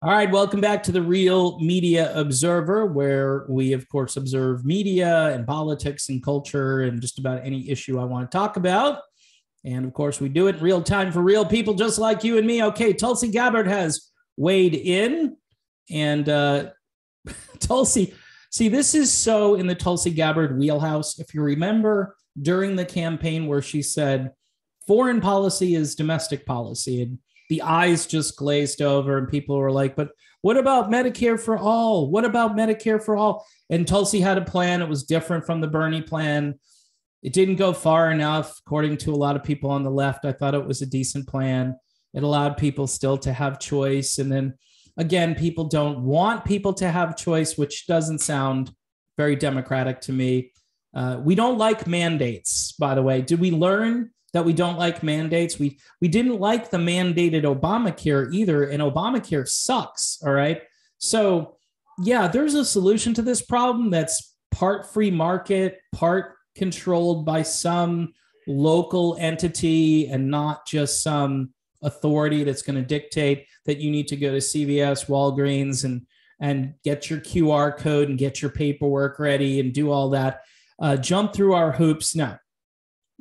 All right, welcome back to the Real Media Observer, where we, of course, observe media and politics and culture and just about any issue I want to talk about. And of course, we do it in real time for real people just like you and me. Okay, Tulsi Gabbard has weighed in. And Tulsi, see, this is so in the Tulsi Gabbard wheelhouse. If you remember during the campaign where she said, foreign policy is domestic policy. And the eyes just glazed over and people were like, but what about Medicare for all? What about Medicare for all? And Tulsi had a plan. It was different from the Bernie plan. It didn't go far enough, according to a lot of people on the left. I thought it was a decent plan. It allowed people still to have choice. And then again, people don't want people to have choice, which doesn't sound very democratic to me. We don't like mandates, by the way. Did we learn that we don't like mandates? We didn't like the mandated Obamacare either, and Obamacare sucks, all right? So yeah, there's a solution to this problem that's part free market, part controlled by some local entity and not just some authority that's going to dictate that you need to go to CVS, Walgreens, and get your QR code and get your paperwork ready and do all that. Jump through our hoops. No,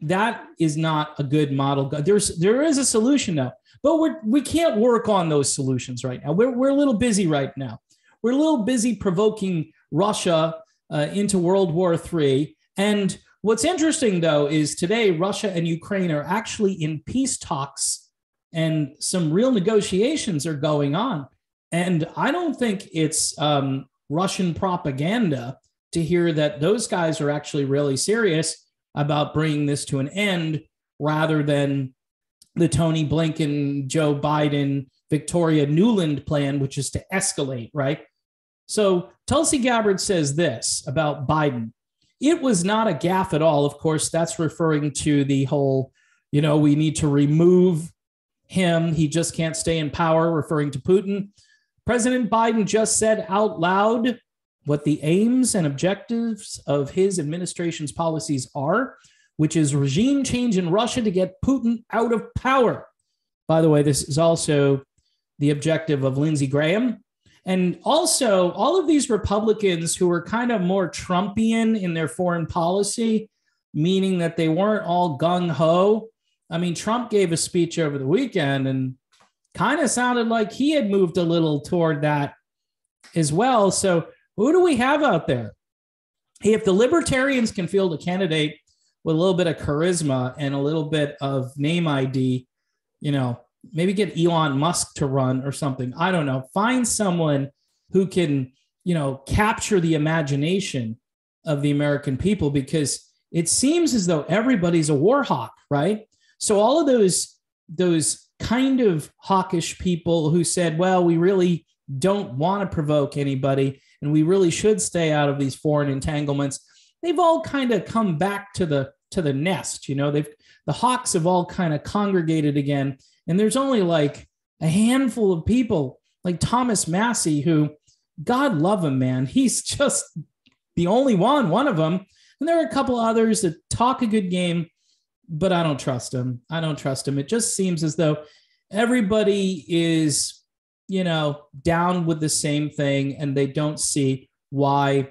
that is not a good model. There is a solution though, but we can't work on those solutions right now. We're a little busy right now. We're a little busy provoking Russia into World War III. And what's interesting though is today Russia and Ukraine are actually in peace talks, and some real negotiations are going on. And I don't think it's Russian propaganda to hear that those guys are actually really serious about bringing this to an end, rather than the Tony Blinken, Joe Biden, Victoria Nuland plan, which is to escalate, right? So Tulsi Gabbard says this about Biden. It was not a gaffe at all. Of course, that's referring to the whole, we need to remove him. He just can't stay in power, referring to Putin. President Biden just said out loud what the aims and objectives of his administration's policies are, which is regime change in Russia to get Putin out of power. By the way, this is also the objective of Lindsey Graham. And also, all of these Republicans who were kind of more Trumpian in their foreign policy, meaning that they weren't all gung-ho. I mean, Trump gave a speech over the weekend and kind of sounded like he had moved a little toward that as well. So who do we have out there? Hey, if the libertarians can field a candidate with a little bit of charisma and a little bit of name ID, maybe get Elon Musk to run or something. I don't know. Find someone who can, capture the imagination of the American people, because it seems as though everybody's a war hawk, right? So all of those kind of hawkish people who said, well, we really don't want to provoke anybody and we really should stay out of these foreign entanglements, they've all kind of come back to the nest. The hawks have all kind of congregated again. And there's only like a handful of people like Thomas Massey, who, God love him, man. He's just the only one of them. And there are a couple others that talk a good game, but I don't trust him. It just seems as though everybody is, down with the same thing, and they don't see why,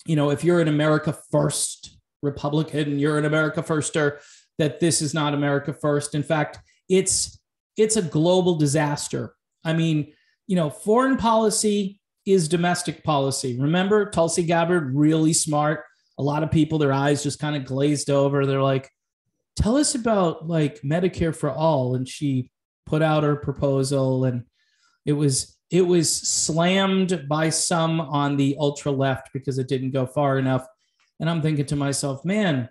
if you're an America First Republican, you're an America Firster, that this is not America First. In fact, it's a global disaster. I mean, foreign policy is domestic policy. Remember, Tulsi Gabbard, really smart. A lot of people, their eyes just kind of glazed over. They're like, tell us about like Medicare for all. And she put out her proposal, and it was slammed by some on the ultra left because it didn't go far enough. And I'm thinking to myself, man,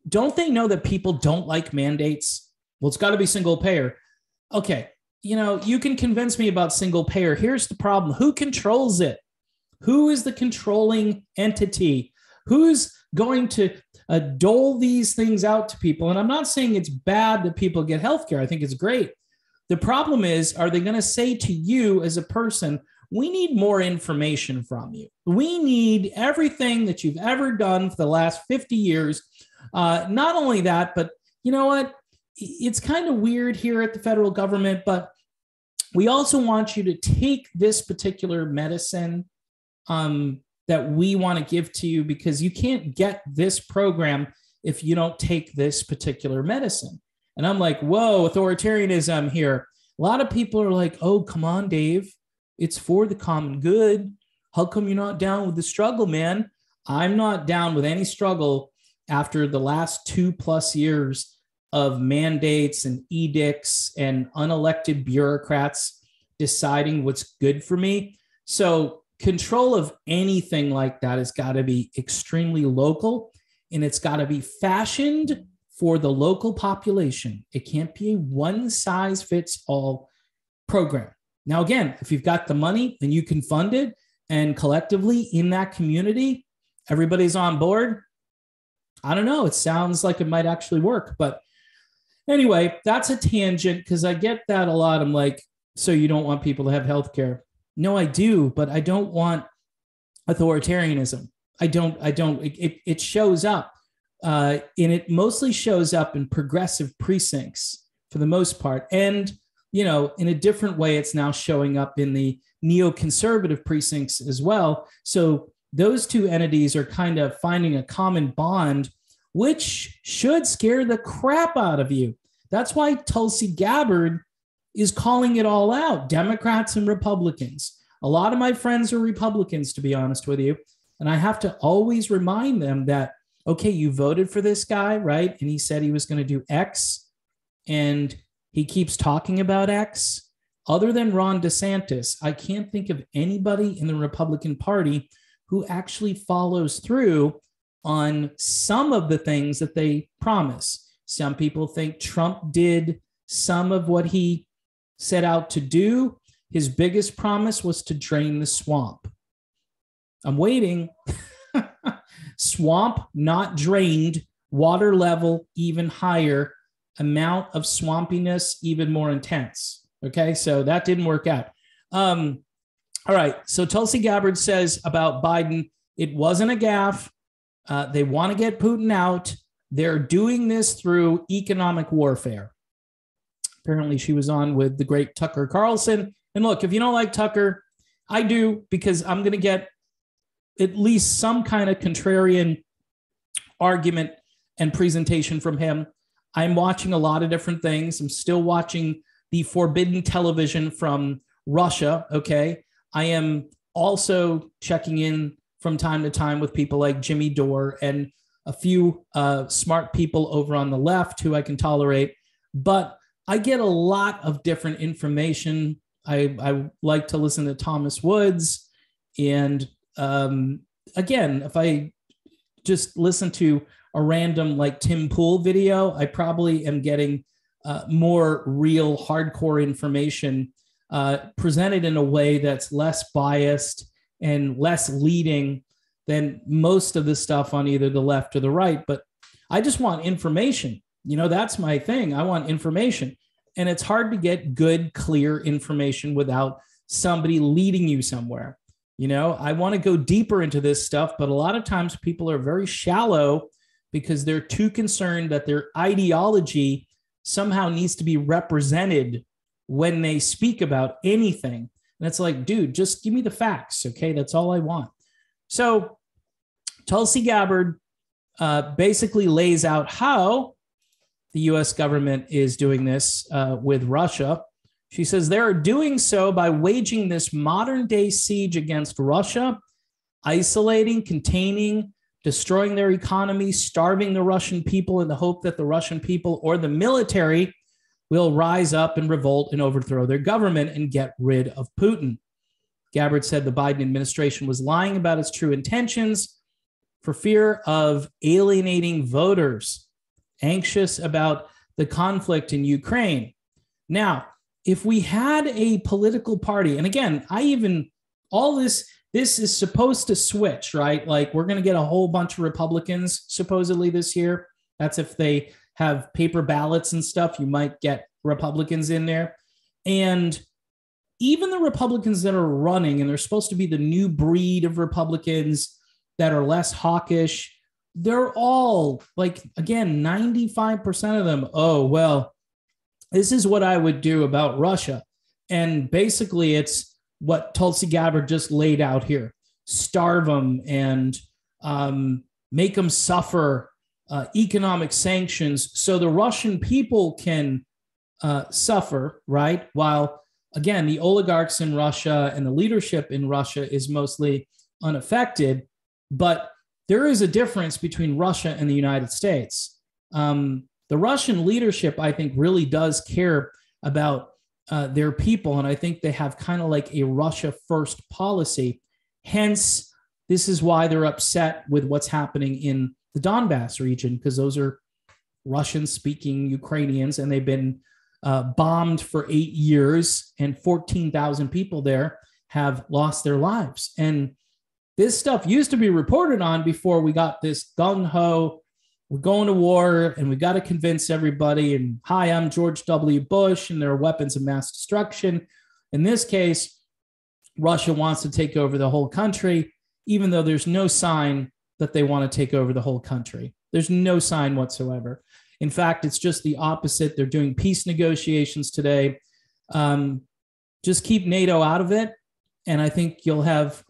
don't they know that people don't like mandates? Well, it's got to be single payer. Okay, you can convince me about single payer. Here's the problem. Who controls it? Who is the controlling entity? Who's going to dole these things out to people? And I'm not saying it's bad that people get healthcare. I think it's great. The problem is, are they going to say to you as a person, we need more information from you. We need everything that you've ever done for the last 50 years. Not only that, but you know what? It's kind of weird here at the federal government, but we also want you to take this particular medicine that we want to give to you, because you can't get this program if you don't take this particular medicine. And I'm like, whoa, authoritarianism here. A lot of people are like, oh, come on, Dave. It's for the common good. How come you're not down with the struggle, man? I'm not down with any struggle after the last 2+ years of mandates and edicts and unelected bureaucrats deciding what's good for me. So control of anything like that has got to be extremely local, and it's got to be fashioned for the local population. It can't be a one-size-fits-all program. Now, again, if you've got the money, then you can fund it, and collectively in that community, everybody's on board. I don't know. It sounds like it might actually work. But anyway, that's a tangent, because I get that a lot. I'm like, so you don't want people to have healthcare? No, I do, but I don't want authoritarianism. I don't. It shows up, and it mostly shows up in progressive precincts for the most part. And, you know, in a different way, it's now showing up in the neoconservative precincts as well. So those two entities are kind of finding a common bond, which should scare the crap out of you. That's why Tulsi Gabbard is calling it all out, Democrats and Republicans. A lot of my friends are Republicans, to be honest with you. And I have to always remind them that, okay, you voted for this guy, right? And he said he was going to do X, and he keeps talking about X. Other than Ron DeSantis, I can't think of anybody in the Republican Party who actually follows through on some of the things that they promise. Some people think Trump did some of what he set out to do. His biggest promise was to drain the swamp. I'm waiting. Swamp not drained, water level even higher, amount of swampiness even more intense. Okay, so that didn't work out. All right, so Tulsi Gabbard says about Biden, it wasn't a gaffe. They want to get Putin out. They're doing this through economic warfare. Apparently, she was on with the great Tucker Carlson. And look, if you don't like Tucker, I do, because I'm going to get at least some kind of contrarian argument and presentation from him. I'm watching a lot of different things. I'm still watching the forbidden television from Russia, okay? I am also checking in from time to time with people like Jimmy Dore and a few smart people over on the left who I can tolerate. But I get a lot of different information. I like to listen to Thomas Woods. And again, if I just listen to a random like Tim Pool video, I probably am getting more real hardcore information presented in a way that's less biased and less leading than most of the stuff on either the left or the right. But I just want information. You know, that's my thing. I want information. And it's hard to get good, clear information without somebody leading you somewhere. You know, I want to go deeper into this stuff, but a lot of times people are very shallow because they're too concerned that their ideology somehow needs to be represented when they speak about anything. And it's like, dude, just give me the facts. Okay. That's all I want. So Tulsi Gabbard basically lays out how the U.S. government is doing this with Russia. She says they are doing so by waging this modern day siege against Russia, isolating, containing, destroying their economy, starving the Russian people in the hope that the Russian people or the military will rise up and revolt and overthrow their government and get rid of Putin. Gabbard said the Biden administration was lying about its true intentions for fear of alienating voters, anxious about the conflict in Ukraine. Now, if we had a political party, and again, this is supposed to switch, right? Like we're going to get a whole bunch of Republicans supposedly this year. That's if they have paper ballots and stuff, you might get Republicans in there. And even the Republicans that are running, and they're supposed to be the new breed of Republicans that are less hawkish, they're all like, again, 95% of them, oh, well, this is what I would do about Russia. And basically, it's what Tulsi Gabbard just laid out here: starve them and make them suffer economic sanctions so the Russian people can suffer, right? While, again, the oligarchs in Russia and the leadership in Russia is mostly unaffected. But there is a difference between Russia and the United States. The Russian leadership, I think, really does care about their people. And I think they have kind of like a Russia first policy. Hence, this is why they're upset with what's happening in the Donbass region, because those are Russian speaking Ukrainians, and they've been bombed for 8 years, and 14,000 people there have lost their lives. And this stuff used to be reported on before we got this gung-ho, we're going to war and we got to convince everybody. And hi, I'm George W. Bush, and there are weapons of mass destruction. In this case, Russia wants to take over the whole country, even though there's no sign that they want to take over the whole country. There's no sign whatsoever. In fact, it's just the opposite. They're doing peace negotiations today. Just keep NATO out of it, and I think you'll have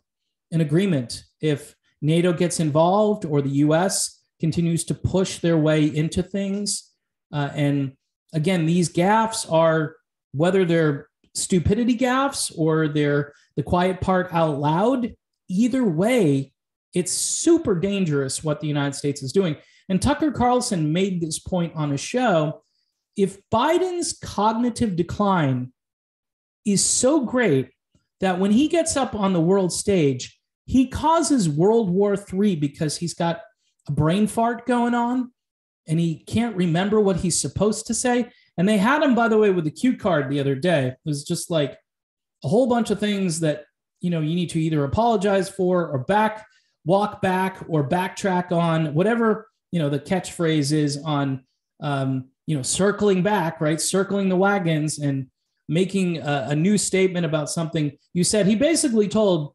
an agreement. If NATO gets involved or the U.S. continues to push their way into things, and again, these gaffes are, whether they're stupidity gaffes or they're the quiet part out loud, either way, it's super dangerous what the United States is doing. And Tucker Carlson made this point on his show. If Biden's cognitive decline is so great that when he gets up on the world stage, he causes World War III because he's got a brain fart going on and he can't remember what he's supposed to say. And they had him, by the way, with the cue card the other day. It was just like a whole bunch of things that, you know, you need to either apologize for or walk back or backtrack on, whatever, you know, the catchphrase is on, circling back, right? Circling the wagons and making a new statement about something you said. He basically told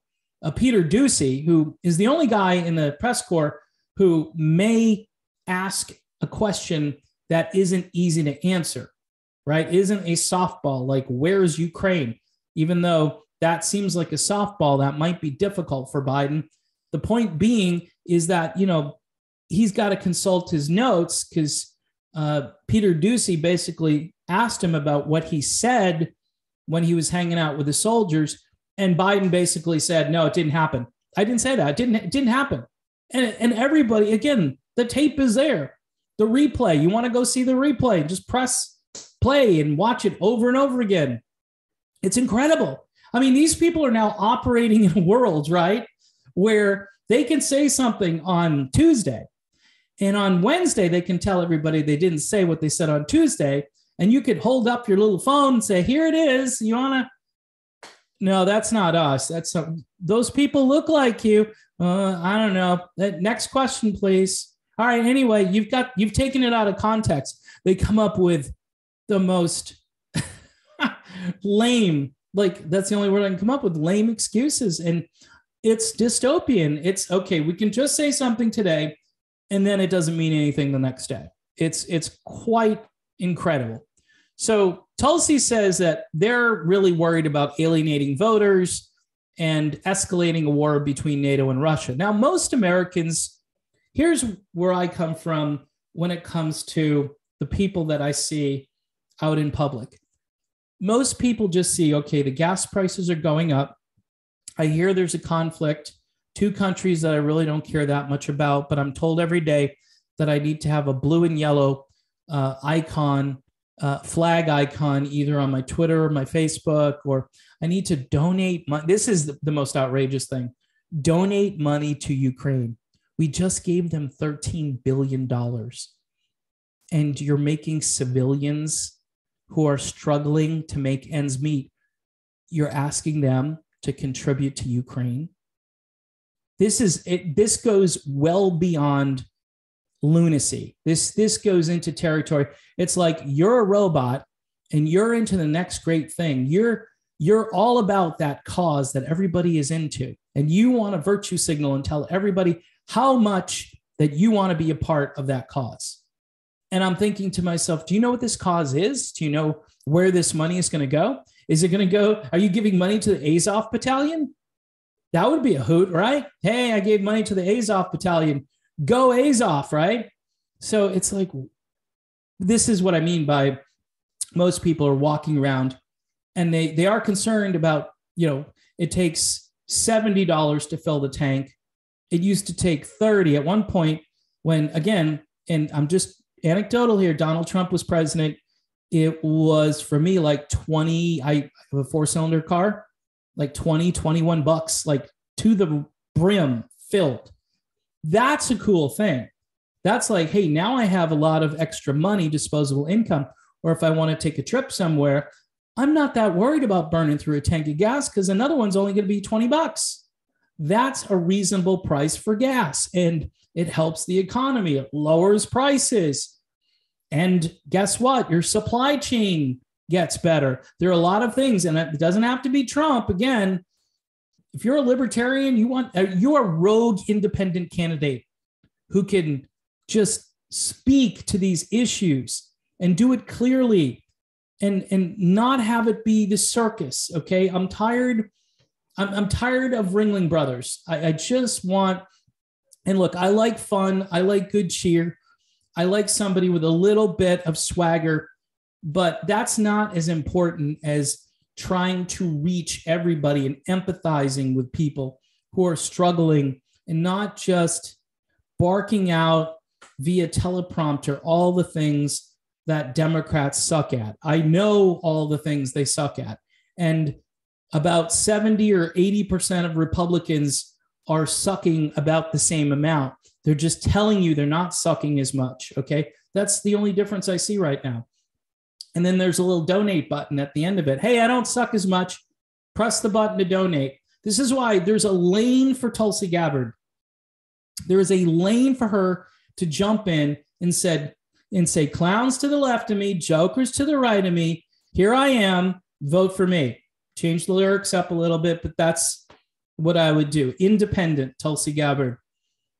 Peter Doocy, who is the only guy in the press corps who may ask a question that isn't easy to answer, right? Isn't a softball, like, where's Ukraine? Even though that seems like a softball, that might be difficult for Biden. The point being is that, you know, he's got to consult his notes because Peter Doocy basically asked him about what he said when he was hanging out with the soldiers. And Biden basically said, no, it didn't happen. I didn't say that. It didn't happen. And everybody, again, the tape is there. The replay, you want to go see the replay, just press play and watch it over and over again. It's incredible. I mean, these people are now operating in a world, right, where they can say something on Tuesday, and on Wednesday, they can tell everybody they didn't say what they said on Tuesday. And you could hold up your little phone and say, here it is. You want to? No, that's not us. Those people look like you. I don't know. Next question, please. All right. Anyway, you've taken it out of context. They come up with the most lame, like, that's the only word I can come up with, lame excuses. And it's dystopian. It's okay. We can just say something today, and then it doesn't mean anything the next day. It's quite incredible. So Tulsi says that they're really worried about alienating voters and escalating a war between NATO and Russia. Now, most Americans, here's where I come from when it comes to the people that I see out in public. Most people just see, okay, the gas prices are going up. I hear there's a conflict, two countries that I really don't care that much about, but I'm told every day that I need to have a blue and yellow icon, flag icon, either on my Twitter or my Facebook, or I need to donate money. This is the most outrageous thing. Donate money to Ukraine. We just gave them $13 billion. And you're making civilians who are struggling to make ends meet, you're asking them to contribute to Ukraine. This goes well beyond lunacy. This goes into territory. It's like you're a robot and you're into the next great thing. You're all about that cause that everybody is into. And you want to virtue signal and tell everybody how much that you want to be a part of that cause. And I'm thinking to myself, do you know what this cause is? Do you know where this money is going to go? Is it going to go? Are you giving money to the Azov battalion? That would be a hoot, right? Hey, I gave money to the Azov battalion. Go Azov, right? So it's like, this is what I mean by most people are walking around and they are concerned about, it takes $70 to fill the tank. It used to take 30 at one point when, again, and I'm just anecdotal here, Donald Trump was president. It was for me like 20, I have a 4-cylinder car, like 20, 21 bucks, like to the brim filled. That's a cool thing. That's like, hey, now I have a lot of extra money, disposable income. Or if I want to take a trip somewhere, I'm not that worried about burning through a tank of gas because another one's only going to be 20 bucks. That's a reasonable price for gas. And it helps the economy. It lowers prices. And guess what? Your supply chain gets better. There are a lot of things, and it doesn't have to be Trump. Again, if you're a libertarian, you're a rogue independent candidate who can just speak to these issues and do it clearly and not have it be the circus. Okay. I'm tired. I'm tired of Ringling Brothers. I just want, and look, I like fun. I like good cheer. I like somebody with a little bit of swagger, but that's not as important as trying to reach everybody and empathizing with people who are struggling and not just barking out via teleprompter all the things that Democrats suck at. I know all the things they suck at. And about 70 or 80% of Republicans are sucking about the same amount. They're just telling you they're not sucking as much, okay? That's the only difference I see right now. And then there's a little donate button at the end of it. Hey, I don't suck as much. Press the button to donate. This is why there's a lane for Tulsi Gabbard. There is a lane for her to jump in and say, clowns to the left of me, jokers to the right of me. Here I am. Vote for me. Change the lyrics up a little bit, but that's what I would do. Independent Tulsi Gabbard.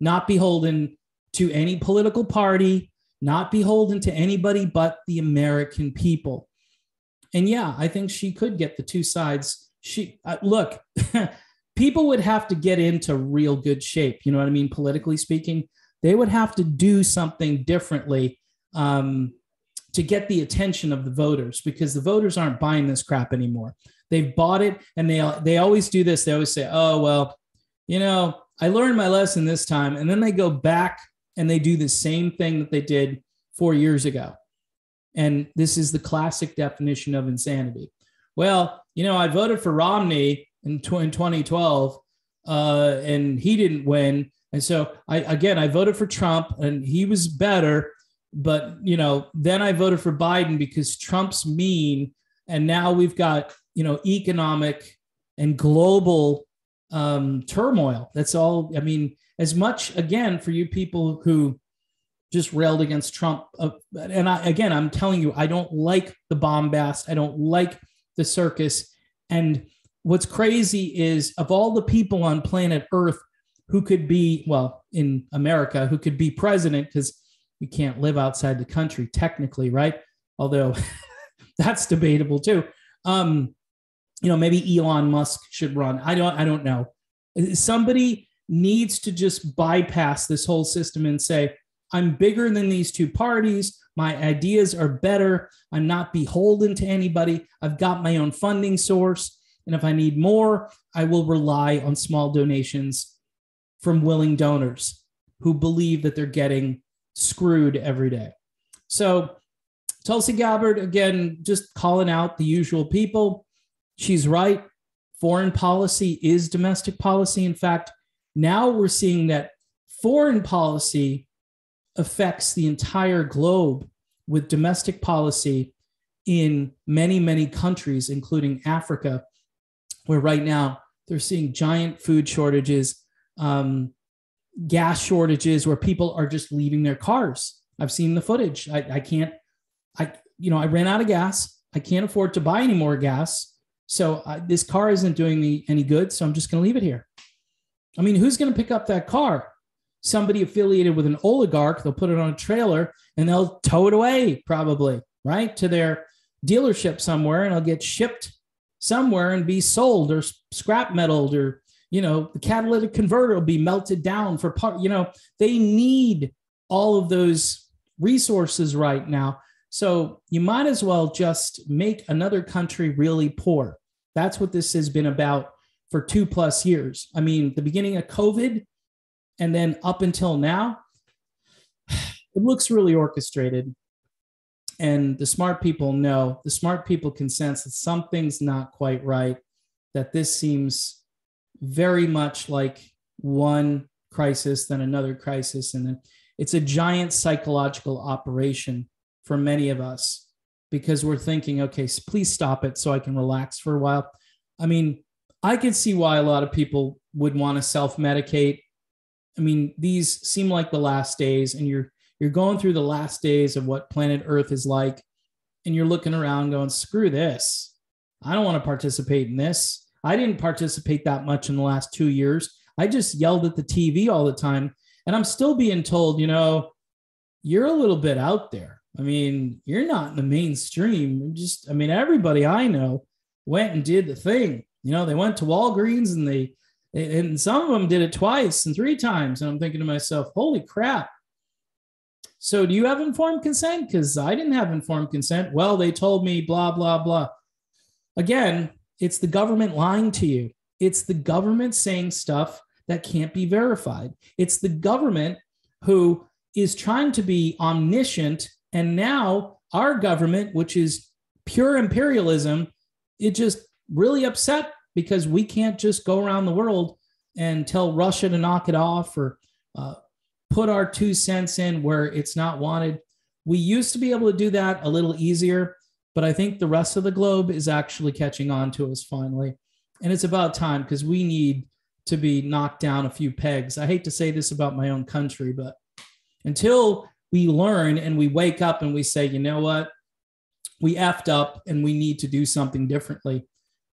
Not beholden to any political party, not beholden to anybody but the American people. And yeah, I think she could get the two sides. Look, people would have to get into real good shape. You know what I mean? Politically speaking, they would have to do something differently to get the attention of the voters, because the voters aren't buying this crap anymore. They've bought it, and they always do this. They always say, oh, well, I learned my lesson this time. And then they go back and they do the same thing that they did 4 years ago. And this is the classic definition of insanity. Well, I voted for Romney in 2012 and he didn't win. And so I voted for Trump and he was better. But, then I voted for Biden because Trump's mean. And now we've got, economic and global turmoil. That's all. I mean, as much, again, for you people who just railed against Trump. And I'm telling you, I don't like the bombast. I don't like the circus. And what's crazy is, of all the people on planet Earth who could be, well, in America, who could be president, because you can't live outside the country technically, right? Although that's debatable too. Maybe Elon Musk should run. I don't know. Somebody needs to just bypass this whole system and say, I'm bigger than these two parties. My ideas are better. I'm not beholden to anybody. I've got my own funding source. And if I need more, I will rely on small donations from willing donors who believe that they're getting screwed every day. So Tulsi Gabbard, again, just calling out the usual people. She's right. Foreign policy is domestic policy. In fact, now we're seeing that foreign policy affects the entire globe, with domestic policy in many, many countries, including Africa, where right now they're seeing giant food shortages, gas shortages, where people are just leaving their cars. I've seen the footage. I ran out of gas. I can't afford to buy any more gas. So this car isn't doing me any good. So I'm just going to leave it here. I mean, who's going to pick up that car? Somebody affiliated with an oligarch. They'll put it on a trailer and they'll tow it away, probably, right, to their dealership somewhere, and it'll get shipped somewhere and be sold or scrap metaled, or, the catalytic converter will be melted down for part, they need all of those resources right now. So you might as well just make another country really poor. That's what this has been about for 2+ years. I mean, the beginning of COVID and then up until now, it looks really orchestrated. And the smart people know, the smart people can sense that something's not quite right, that this seems very much like one crisis, then another crisis. And then it's a giant psychological operation for many of us, because we're thinking, okay, please stop it so I can relax for a while. I mean, I could see why a lot of people would want to self-medicate. I mean, these seem like the last days, and you're going through the last days of what planet Earth is like, and you're looking around going, screw this. I don't want to participate in this. I didn't participate that much in the last 2 years. I just yelled at the TV all the time, and I'm still being told, you're a little bit out there. I mean, you're not in the mainstream. Everybody I know went and did the thing. They went to Walgreens, and some of them did it twice and 3 times. And I'm thinking to myself, holy crap. So do you have informed consent? Because I didn't have informed consent. Well, they told me blah, blah, blah. Again, it's the government lying to you. It's the government saying stuff that can't be verified. It's the government who is trying to be omniscient. And now our government, which is pure imperialism, it just really upset because we can't just go around the world and tell Russia to knock it off, or put our 2 cents in where it's not wanted. We used to be able to do that a little easier, but I think the rest of the globe is actually catching on to us finally. And it's about time, because we need to be knocked down a few pegs. I hate to say this about my own country, but until we learn and we wake up and we say, you know what, we effed up and we need to do something differently.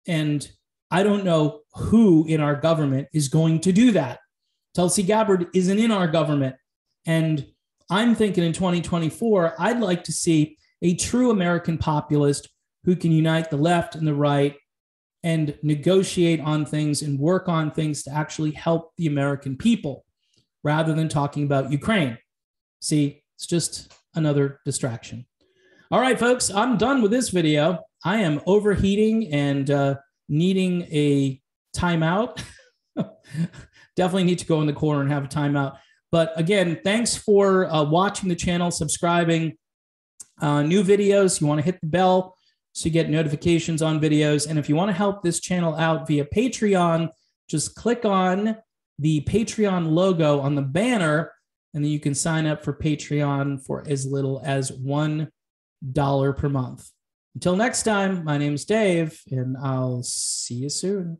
And I don't know who in our government is going to do that. Tulsi Gabbard isn't in our government. And I'm thinking in 2024, I'd like to see a true American populist who can unite the left and the right and negotiate on things and work on things to actually help the American people, rather than talking about Ukraine. See, it's just another distraction. All right, folks, I'm done with this video. I am overheating and needing a timeout. Definitely need to go in the corner and have a timeout. But again, thanks for watching the channel, subscribing. New videos, you want to hit the bell so you get notifications on videos. And if you want to help this channel out via Patreon, just click on the Patreon logo on the banner, and then you can sign up for Patreon for as little as $1 per month. Until next time, my name's Dave, and I'll see you soon.